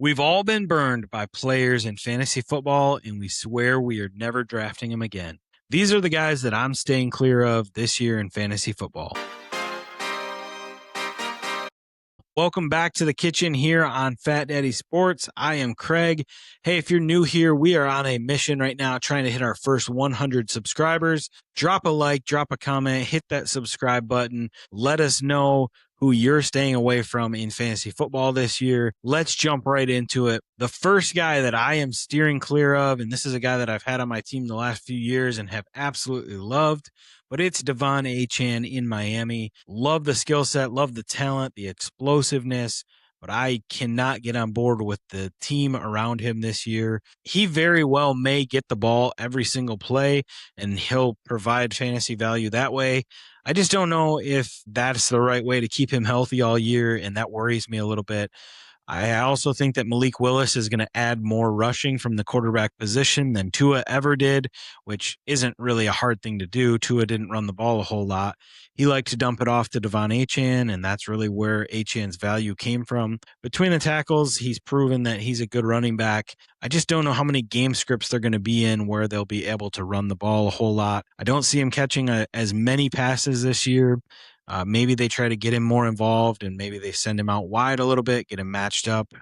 We've all been burned by players in fantasy football, and we swear we are never drafting them again. These are the guys that I'm staying clear of this year in fantasy football. Welcome back to the kitchen here on Fat Daddy Sports. I am Craig. Hey, if you're new here, we are on a mission right now trying to hit our first 100 subscribers. Drop a like, drop a comment, hit that subscribe button. Let us know who you're staying away from in fantasy football this year. Let's jump right into it. The first guy that I am steering clear of, and this is a guy that I've had on my team the last few years and have absolutely loved, but it's De'Von Achane in Miami. Love the skill set, love the talent, the explosiveness, but I cannot get on board with the team around him this year. He very well may get the ball every single play, and he'll provide fantasy value that way. I just don't know if that's the right way to keep him healthy all year, and that worries me a little bit. I also think that Malik Willis is going to add more rushing from the quarterback position than Tua ever did, which isn't really a hard thing to do. Tua didn't run the ball a whole lot. He liked to dump it off to De'Von Achane, and that's really where Achane's value came from. Between the tackles, he's proven that he's a good running back. I just don't know how many game scripts they're going to be in where they'll be able to run the ball a whole lot. I don't see him catching as many passes this year. Maybe they try to get him more involved, and maybe they send him out wide a little bit, get him matched up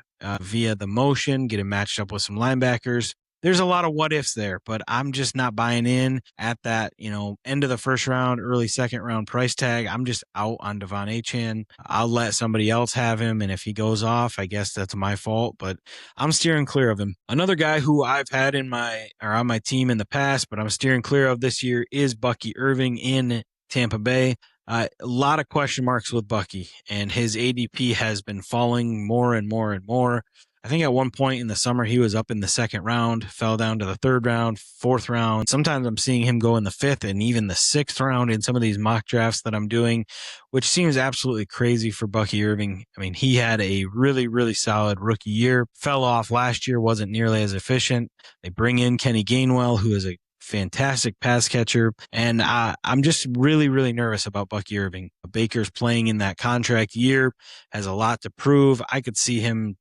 via the motion, get him matched up with some linebackers. There's a lot of what ifs there, but I'm just not buying in at that, end of the first round, early second round price tag. I'm just out on De'Von Achane. I'll let somebody else have him, and if he goes off, I guess that's my fault, but I'm steering clear of him. Another guy who I've had on my team in the past, but I'm steering clear of this year is Bucky Irving in Tampa Bay. A lot of question marks with Bucky, and his ADP has been falling more and more and more. I think at one point in the summer, he was up in the second round, fell down to the third round, fourth round. Sometimes I'm seeing him go in the fifth and even the sixth round in some of these mock drafts that I'm doing, which seems absolutely crazy for Bucky Irving. I mean, he had a really, really solid rookie year, fell off last year, wasn't nearly as efficient. They bring in Kenny Gainwell, who is a fantastic pass catcher, and I'm just really, really nervous about Bucky Irving. Baker's playing in that contract year, has a lot to prove. I could see him,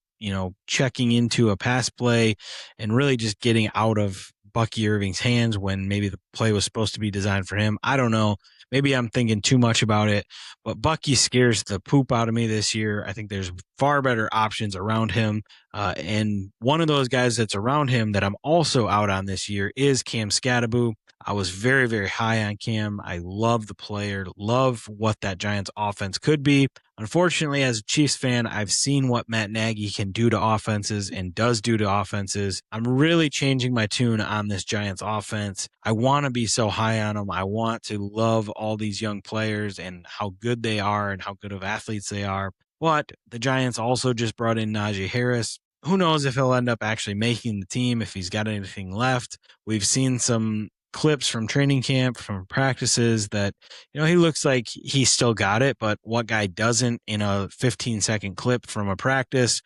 checking into a pass play and really just getting out of Bucky Irving's hands when maybe the play was supposed to be designed for him. I don't know. Maybe I'm thinking too much about it, but Bucky scares the poop out of me this year. I think there's far better options around him. And one of those guys that's around him that I'm also out on this year is Cam Skattebo. I was very, very high on Cam. I love the player, love what that Giants offense could be. Unfortunately, as a Chiefs fan, I've seen what Matt Nagy can do to offenses and does do to offenses. I'm really changing my tune on this Giants offense. I want to be so high on them. I want to love all these young players and how good they are and how good of athletes they are. But the Giants also just brought in Najee Harris. Who knows if he'll end up actually making the team, if he's got anything left. We've seen some clips from training camp, from practices that, he looks like he's still got it, but what guy doesn't in a 15-second clip from a practice?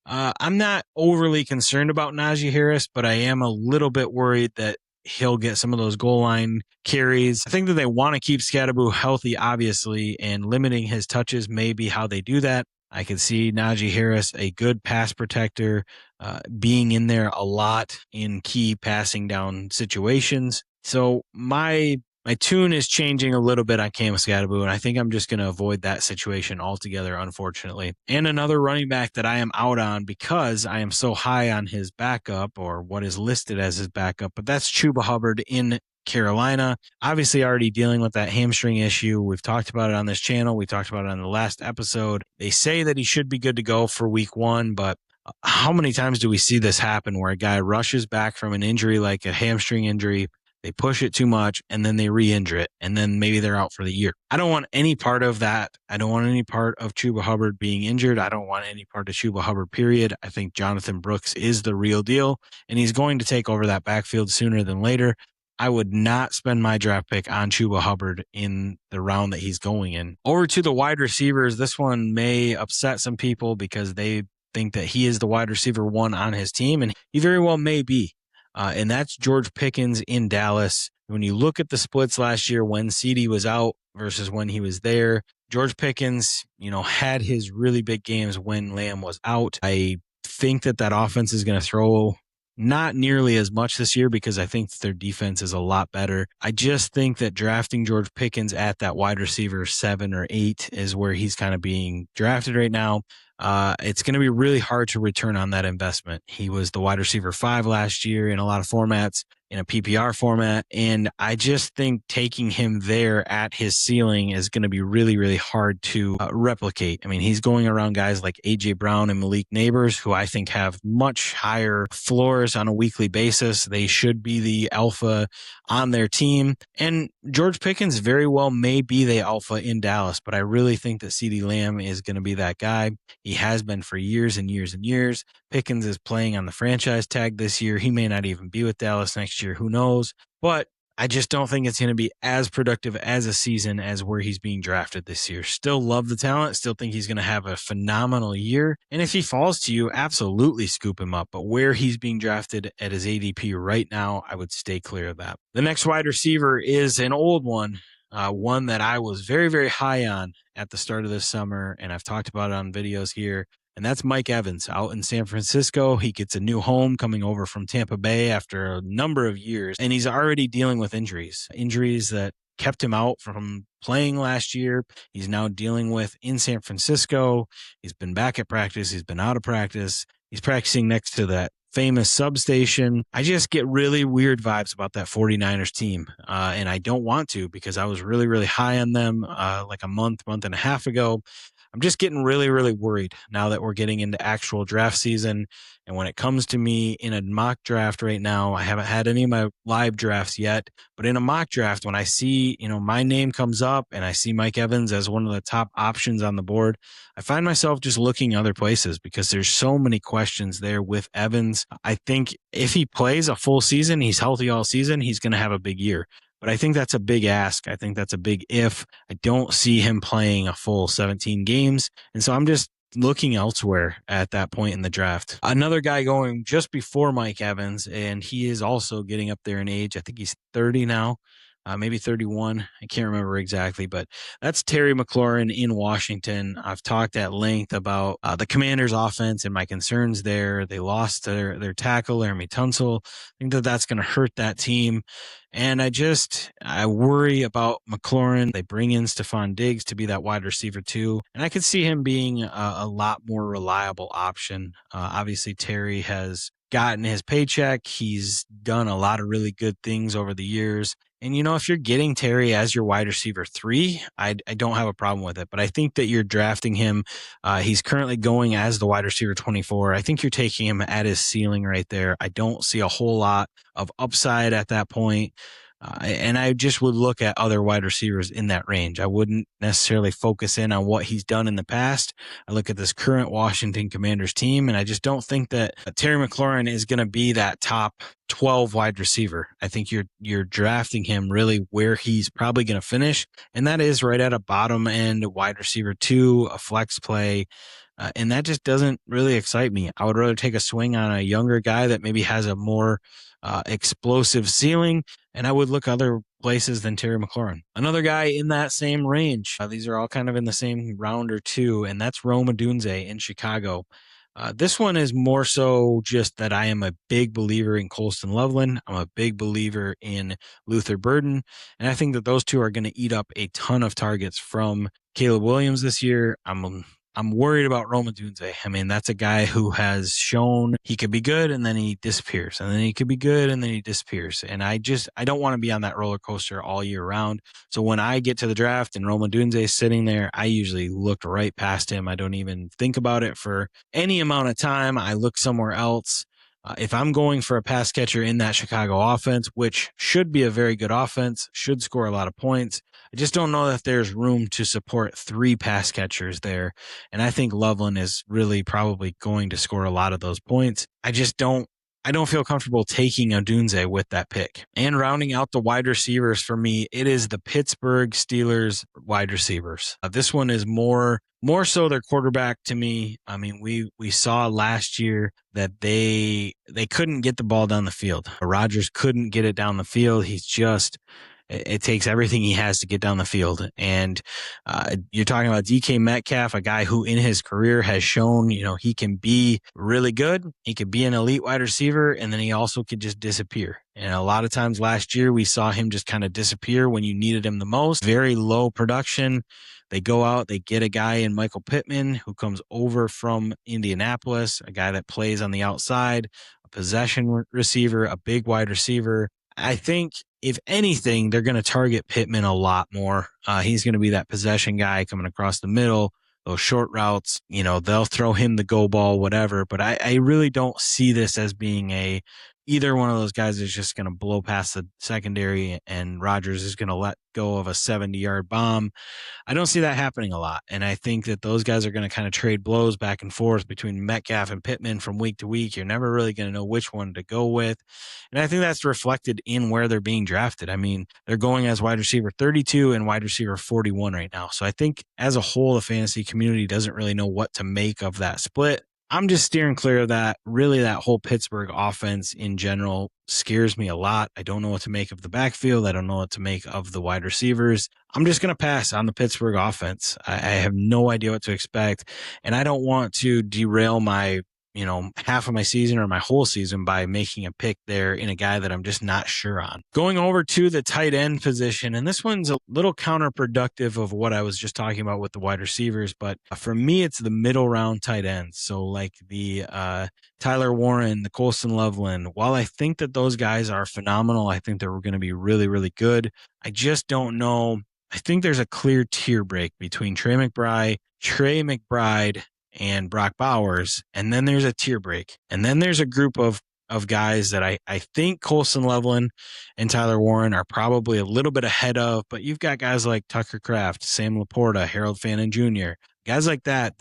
I'm not overly concerned about Najee Harris, but I am a little bit worried that he'll get some of those goal line carries. I think that they want to keep Skattebo healthy, obviously, and limiting his touches may be how they do that. I can see Najee Harris, a good pass protector, being in there a lot in key passing down situations. So my tune is changing a little bit on Cam Skattebo, and I think I'm just going to avoid that situation altogether, unfortunately. And another running back that I am out on because I am so high on his backup, or what is listed as his backup, but that's Chuba Hubbard in Carolina. Obviously already dealing with that hamstring issue. We've talked about it on this channel. We talked about it on the last episode. They say that he should be good to go for week 1, but how many times do we see this happen where a guy rushes back from an injury like a hamstring injury, they push it too much, and then they re-injure it, and then maybe they're out for the year. I don't want any part of that. I don't want any part of Chuba Hubbard being injured. I don't want any part of Chuba Hubbard, period. I think Jonathan Brooks is the real deal, and he's going to take over that backfield sooner than later. I would not spend my draft pick on Chuba Hubbard in the round that he's going in. Over to the wide receivers. This one may upset some people because they think that he is the wide receiver 1 on his team, and he very well may be. And that's George Pickens in Dallas. When you look at the splits last year when CD was out versus when he was there, George Pickens, had his really big games when Lamb was out. I think that offense is going to throw not nearly as much this year because I think their defense is a lot better. I just think that drafting George Pickens at that wide receiver 7 or 8 is where he's kind of being drafted right now. It's going to be really hard to return on that investment. He was the wide receiver 5 last year in a lot of formats, in a PPR format. And I just think taking him there at his ceiling is going to be really, really hard to replicate. I mean, he's going around guys like A.J. Brown and Malik Neighbors, who I think have much higher floors on a weekly basis. They should be the alpha on their team. And George Pickens very well may be the alpha in Dallas, but I really think that CeeDee Lamb is going to be that guy. He has been for years and years and years. Pickens is playing on the franchise tag this year. He may not even be with Dallas next year. Who knows? But I just don't think it's going to be as productive as a season as where he's being drafted this year. Still love the talent. Still think he's going to have a phenomenal year. And if he falls to you, absolutely scoop him up. But where he's being drafted at his ADP right now, I would stay clear of that. The next wide receiver is an old one. One that I was very, very high on at the start of this summer, and I've talked about it on videos here, and that's Mike Evans out in San Francisco. He gets a new home coming over from Tampa Bay after a number of years, and he's already dealing with injuries that kept him out from playing last year. He's now dealing with in San Francisco. He's been back at practice. He's been out of practice. He's practicing next to that famous substation. I just get really weird vibes about that 49ers team. And I don't want to because I was really, really high on them like a month and a half ago. I'm just getting really, really worried now that we're getting into actual draft season. And when it comes to me in a mock draft right now, I haven't had any of my live drafts yet, but in a mock draft, when I see, my name comes up and I see Mike Evans as one of the top options on the board, I find myself just looking other places because there's so many questions there with Evans. I think if he plays a full season, he's healthy all season, he's going to have a big year. But I think that's a big ask. I think that's a big if. I don't see him playing a full 17 games. And so I'm just looking elsewhere at that point in the draft. Another guy going just before Mike Evans, and he is also getting up there in age. I think he's 30 now. Maybe 31. I can't remember exactly, but that's Terry McLaurin in Washington. I've talked at length about the Commanders' offense and my concerns there. They lost their tackle, Laramie Tunsil. I think that's going to hurt that team. And I worry about McLaurin. They bring in Stephon Diggs to be that wide receiver too. And I could see him being a lot more reliable option. Obviously, Terry has gotten his paycheck. He's done a lot of really good things over the years. And, if you're getting Terry as your wide receiver 3, I don't have a problem with it. But I think that you're drafting him. He's currently going as the wide receiver 24. I think you're taking him at his ceiling right there. I don't see a whole lot of upside at that point. And I just would look at other wide receivers in that range. I wouldn't necessarily focus in on what he's done in the past. I look at this current Washington Commanders team, and I just don't think that Terry McLaurin is going to be that top 12 wide receiver. I think you're drafting him really where he's probably going to finish, and that is right at a bottom end wide receiver 2, a flex play. And that just doesn't really excite me. I would rather take a swing on a younger guy that maybe has a more explosive ceiling, and I would look other places than Terry McLaurin. Another guy in that same range, these are all kind of in the same round or two, and that's Rome Odunze in Chicago. This one is more so just that I am a big believer in Colston Loveland. I'm a big believer in Luther Burden, and I think that those two are going to eat up a ton of targets from Caleb Williams this year. I'm worried about Rome Odunze. I mean, that's a guy who has shown he could be good and then he disappears, and then he could be good and then he disappears. And I don't want to be on that roller coaster all year round. So when I get to the draft and Rome Odunze is sitting there, I usually look right past him. I don't even think about it for any amount of time. I look somewhere else. If I'm going for a pass catcher in that Chicago offense, which should be a very good offense, should score a lot of points, I just don't know that there's room to support 3 pass catchers there. And I think Loveland is really probably going to score a lot of those points. I don't feel comfortable taking Odunze with that pick. And rounding out the wide receivers for me, it is the Pittsburgh Steelers wide receivers. This one is more so their quarterback to me. I mean, we saw last year that they couldn't get the ball down the field. Rodgers couldn't get it down the field. He's just It takes everything he has to get down the field. And you're talking about DK Metcalf, a guy who in his career has shown, he can be really good. He could be an elite wide receiver, and then he also could just disappear. And a lot of times last year, we saw him just kind of disappear when you needed him the most. Very low production. They go out, they get a guy in Michael Pittman who comes over from Indianapolis, a guy that plays on the outside, a possession receiver, a big wide receiver. I think if anything, they're going to target Pittman a lot more. He's going to be that possession guy coming across the middle, those short routes. They'll throw him the go ball, whatever. But I really don't see this as being either one of those guys is just going to blow past the secondary and Rodgers is going to let go of a 70-yard bomb. I don't see that happening a lot. And I think that those guys are going to kind of trade blows back and forth between Metcalf and Pittman from week to week. You're never really going to know which one to go with. And I think that's reflected in where they're being drafted. I mean, they're going as wide receiver 32 and wide receiver 41 right now. So I think as a whole, the fantasy community doesn't really know what to make of that split. I'm just steering clear of that. Really, that whole Pittsburgh offense in general scares me a lot. I don't know what to make of the backfield. I don't know what to make of the wide receivers. I'm just going to pass on the Pittsburgh offense. I have no idea what to expect, and I don't want to derail my half of my season or my whole season by making a pick there in a guy that I'm just not sure on. Going over to the tight end position, and this one's a little counterproductive of what I was just talking about with the wide receivers, but for me, it's the middle round tight ends. So like the Tyler Warren, the Colston Loveland, while I think that those guys are phenomenal, I think they're going to be really, really good. I just don't know. I think there's a clear tier break between Trey McBride, and Brock Bowers, and then there's a tier break. And then there's a group of guys that I think Colston Loveland and Tyler Warren are probably a little bit ahead of, but you've got guys like Tucker Kraft, Sam Laporta, Harold Fannin Jr., guys like that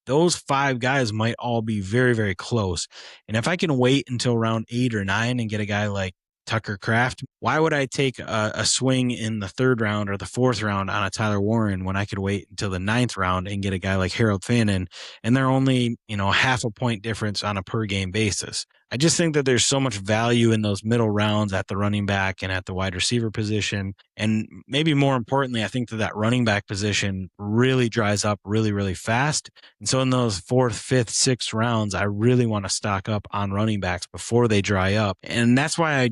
those 5 guys might all be very, very close. And if I can wait until round 8 or 9 and get a guy like Tucker Kraft, why would I take a swing in the 3rd round or the 4th round on a Tyler Warren when I could wait until the 9th round and get a guy like Harold Fannin, and they're only, half a point difference on a per game basis. I just think that there's so much value in those middle rounds at the running back and at the wide receiver position. And maybe more importantly, I think that running back position really dries up really, really fast. And so in those 4th, 5th, 6th rounds, I really want to stock up on running backs before they dry up. And that's why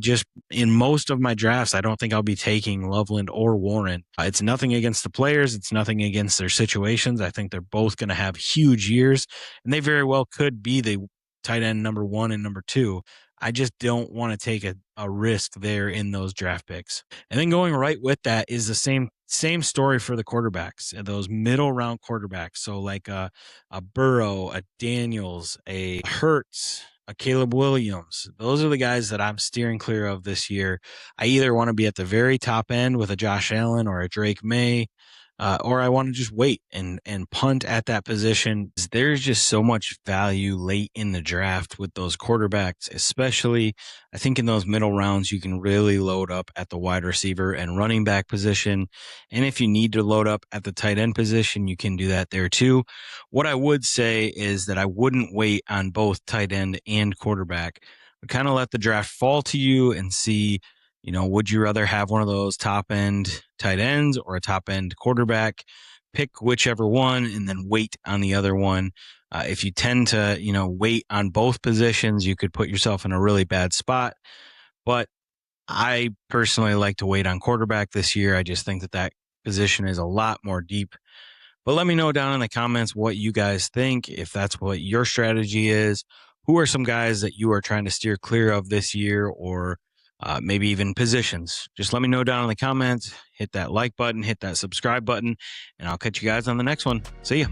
in most of my drafts, I don't think I'll be taking Loveland or Warren. It's nothing against the players. It's nothing against their situations. I think they're both going to have huge years, and they very well could be the tight end number 1 and number 2. I just don't want to take a risk there in those draft picks. And then going right with that is the same story for the quarterbacks, those middle round quarterbacks. So like a Burrow, a Daniels, a Hurts, a Caleb Williams. Those are the guys that I'm steering clear of this year. I either want to be at the very top end with a Josh Allen or a Drake May, or I want to just wait and punt at that position. There's just so much value late in the draft with those quarterbacks, especially I think in those middle rounds, you can really load up at the wide receiver and running back position. And if you need to load up at the tight end position, you can do that there too. What I would say is that I wouldn't wait on both tight end and quarterback. But kind of let the draft fall to you and see, would you rather have one of those top end tight ends or a top end quarterback? Pick whichever one and then wait on the other one. If you tend to, wait on both positions, you could put yourself in a really bad spot. But I personally like to wait on quarterback this year. I just think that position is a lot more deep. But let me know down in the comments what you guys think, if that's what your strategy is. Who are some guys that you are trying to steer clear of this year, or maybe even positions? Just let me know down in the comments. Hit that like button, hit that subscribe button, and I'll catch you guys on the next one. See ya.